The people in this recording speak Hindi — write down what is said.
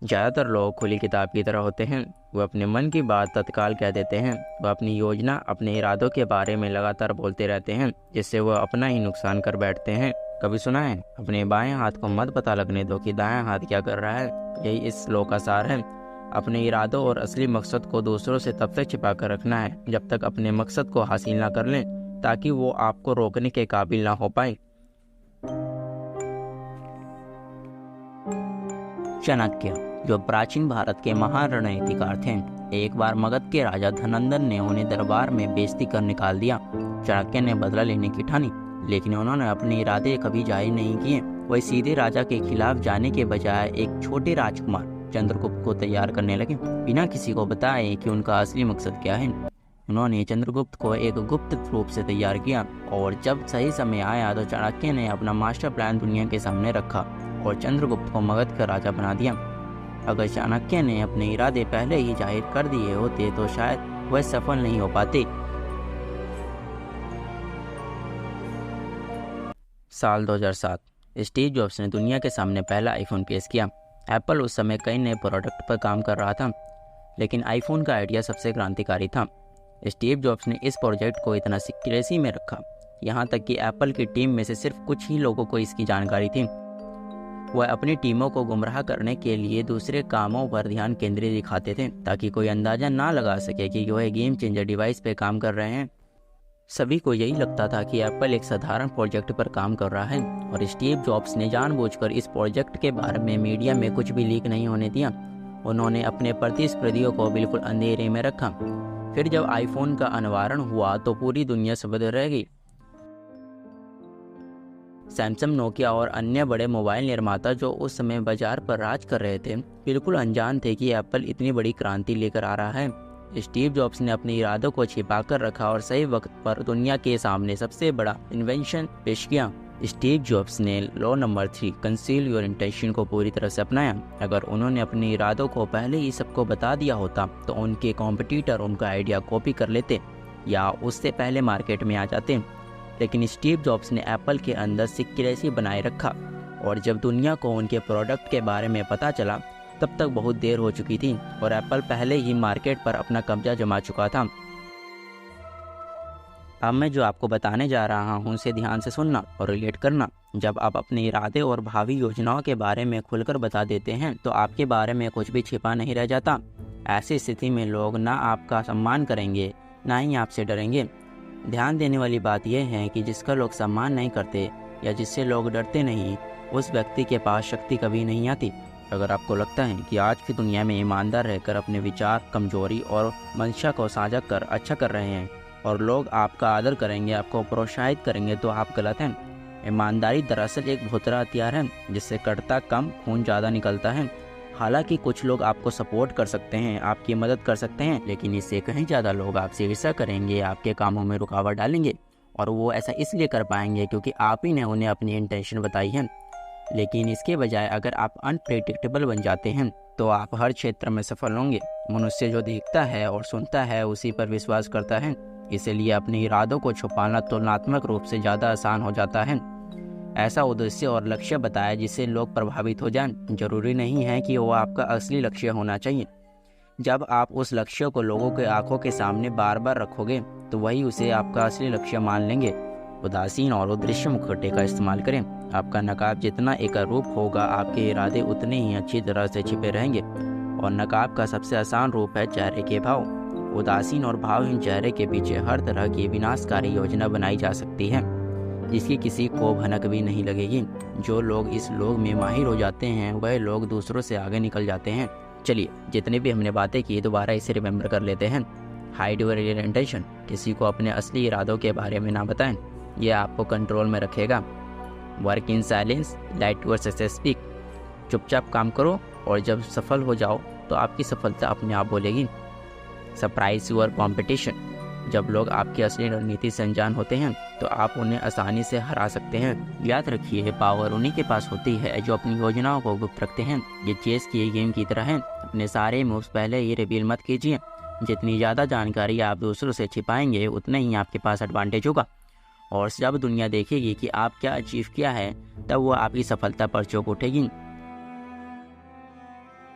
ज़्यादातर लोग खुली किताब की तरह होते हैं। वो अपने मन की बात तत्काल कह देते हैं। वो अपनी योजना, अपने इरादों के बारे में लगातार बोलते रहते हैं, जिससे वो अपना ही नुकसान कर बैठते हैं। कभी सुना है, अपने बाएं हाथ को मत पता लगने दो कि दायां हाथ क्या कर रहा है। यही इस श्लोक का सार है। अपने इरादों और असली मकसद को दूसरों से तब तक छिपा कर रखना है जब तक अपने मकसद को हासिल ना कर लें, ताकि वो आपको रोकने के काबिल ना हो पाए। चाणक्य, जो प्राचीन भारत के महान रणनीतिकार थे, एक बार मगध के राजा धनंदन ने उन्हें दरबार में बेइज्जती कर निकाल दिया। चाणक्य ने बदला लेने की ठानी, लेकिन उन्होंने अपने इरादे कभी जाहिर नहीं किए। वह सीधे राजा के खिलाफ जाने के बजाय एक छोटे राजकुमार चंद्रगुप्त को तैयार करने लगे, बिना किसी को बताए कि उनका असली मकसद क्या है। उन्होंने चंद्रगुप्त को एक गुप्त रूप से तैयार किया, और जब सही समय आया तो चाणक्य ने अपना मास्टर प्लान दुनिया के सामने रखा और चंद्रगुप्त को मगध का राजा बना दिया। अगर चाणक्य ने अपने इरादे पहले ही जाहिर कर दिए होते तो शायद वह सफल नहीं हो पाते। साल 2007, स्टीव जॉब्स ने दुनिया के सामने पहला आईफोन पेश किया। एप्पल उस समय कई नए प्रोडक्ट पर काम कर रहा था, लेकिन आईफोन का आइडिया सबसे क्रांतिकारी था। स्टीव जॉब्स ने इस प्रोजेक्ट को इतना सीक्रेसी में रखा, यहाँ तक कि एप्पल की टीम में से सिर्फ कुछ ही लोगों को इसकी जानकारी थी। वह अपनी टीमों को गुमराह करने के लिए दूसरे कामों पर ध्यान केंद्रित दिखाते थे, ताकि कोई अंदाजा ना लगा सके कि वह गेम चेंजर डिवाइस पे काम कर रहे हैं। सभी को यही लगता था कि एप्पल एक साधारण प्रोजेक्ट पर काम कर रहा है, और स्टीव जॉब्स ने जानबूझकर इस प्रोजेक्ट के बारे में मीडिया में कुछ भी लीक नहीं होने दिया। उन्होंने अपने प्रतिस्पर्धियों को बिल्कुल अंधेरे में रखा। फिर जब आईफोन का अनावरण हुआ तो पूरी दुनिया स्तब्ध रह गई। सैमसंग, नोकिया और अन्य बड़े मोबाइल निर्माता जो उस समय बाजार पर राज कर रहे थे, बिल्कुल अनजान थे कि एप्पल इतनी बड़ी क्रांति लेकर आ रहा है। स्टीव जॉब्स ने अपने इरादों को छिपा कर रखा और सही वक्त पर दुनिया के सामने सबसे बड़ा इन्वेंशन पेश किया। स्टीव जॉब्स ने law number 3, conceal your intention को पूरी तरह से अपनाया। अगर उन्होंने अपने इरादों को पहले ही सबको बता दिया होता तो उनके कॉम्पिटिटर उनका आइडिया कॉपी कर लेते या उससे पहले मार्केट में आ जाते। लेकिन स्टीव जॉब्स ने एप्पल के अंदर सीक्रेसी बनाए रखा, और जब दुनिया को उनके प्रोडक्ट के बारे में पता चला तब तक बहुत देर हो चुकी थी और एप्पल पहले ही मार्केट पर अपना कब्जा जमा चुका था। अब मैं जो आपको बताने जा रहा हूँ उसे ध्यान से सुनना और रिलेट करना। जब आप अपने इरादे और भावी योजनाओं के बारे में खुलकर बता देते हैं तो आपके बारे में कुछ भी छिपा नहीं रह जाता। ऐसी स्थिति में लोग ना आपका सम्मान करेंगे, ना ही आपसे डरेंगे। ध्यान देने वाली बात यह है कि जिसका लोग सम्मान नहीं करते या जिससे लोग डरते नहीं, उस व्यक्ति के पास शक्ति कभी नहीं आती। अगर आपको लगता है कि आज की दुनिया में ईमानदार रहकर अपने विचार, कमजोरी और मंशा को साझा कर अच्छा कर रहे हैं और लोग आपका आदर करेंगे, आपको प्रोत्साहित करेंगे, तो आप गलत हैं। ईमानदारी दरअसल एक भुतरा हथियार है जिससे कटता कम, खून ज़्यादा निकलता है। हालांकि कुछ लोग आपको सपोर्ट कर सकते हैं, आपकी मदद कर सकते हैं, लेकिन इससे कहीं ज़्यादा लोग आपसे ईर्ष्या करेंगे, आपके कामों में रुकावट डालेंगे, और वो ऐसा इसलिए कर पाएंगे क्योंकि आप ही ने उन्हें अपनी इंटेंशन बताई है। लेकिन इसके बजाय अगर आप अनप्रेडिक्टेबल बन जाते हैं तो आप हर क्षेत्र में सफल होंगे। मनुष्य जो देखता है और सुनता है उसी पर विश्वास करता है, इसलिए अपने इरादों को छुपाना तुलनात्मक रूप से ज़्यादा आसान हो जाता है। ऐसा उद्देश्य और लक्ष्य बताएं जिससे लोग प्रभावित हो जाएं। जरूरी नहीं है कि वो आपका असली लक्ष्य होना चाहिए। जब आप उस लक्ष्य को लोगों के आंखों के सामने बार बार रखोगे तो वही उसे आपका असली लक्ष्य मान लेंगे। उदासीन और उद्देश्य मुखौटे का इस्तेमाल करें। आपका नकाब जितना एकरूप होगा, आपके इरादे उतने ही अच्छी तरह से छिपे रहेंगे। और नकाब का सबसे आसान रूप है चेहरे के भाव। उदासीन और भावहीन चेहरे के पीछे हर तरह की विनाशकारी योजना बनाई जा सकती है, जिसकी किसी को भनक भी नहीं लगेगी। जो लोग इस लोग में माहिर हो जाते हैं वह लोग दूसरों से आगे निकल जाते हैं। चलिए, जितनी भी हमने बातें की दोबारा इसे रिमेंबर कर लेते हैं। हाइड योर रियल इंटेंशन, किसी को अपने असली इरादों के बारे में ना बताएं, यह आपको कंट्रोल में रखेगा। Work in silence, let your success speak, चुपचाप काम करो और जब सफल हो जाओ तो आपकी सफलता अपने आप बोलेगी। सरप्राइज योर कॉम्पिटिशन, जब लोग आपकी असली रणनीति से अनजान होते हैं तो आप उन्हें आसानी से हरा सकते हैं। याद रखिए, पावर उन्हीं के पास होती है जो अपनी योजनाओं को गुप्त रखते हैं। ये चेस की गेम की तरह है, अपने सारे मूव्स पहले ही रिवील मत कीजिए। जितनी ज़्यादा जानकारी आप दूसरों से छिपाएंगे उतना ही आपके पास एडवांटेज होगा, और जब दुनिया देखेगी कि आप क्या अचीव किया है तब वो आपकी सफलता पर चौंक उठेगी।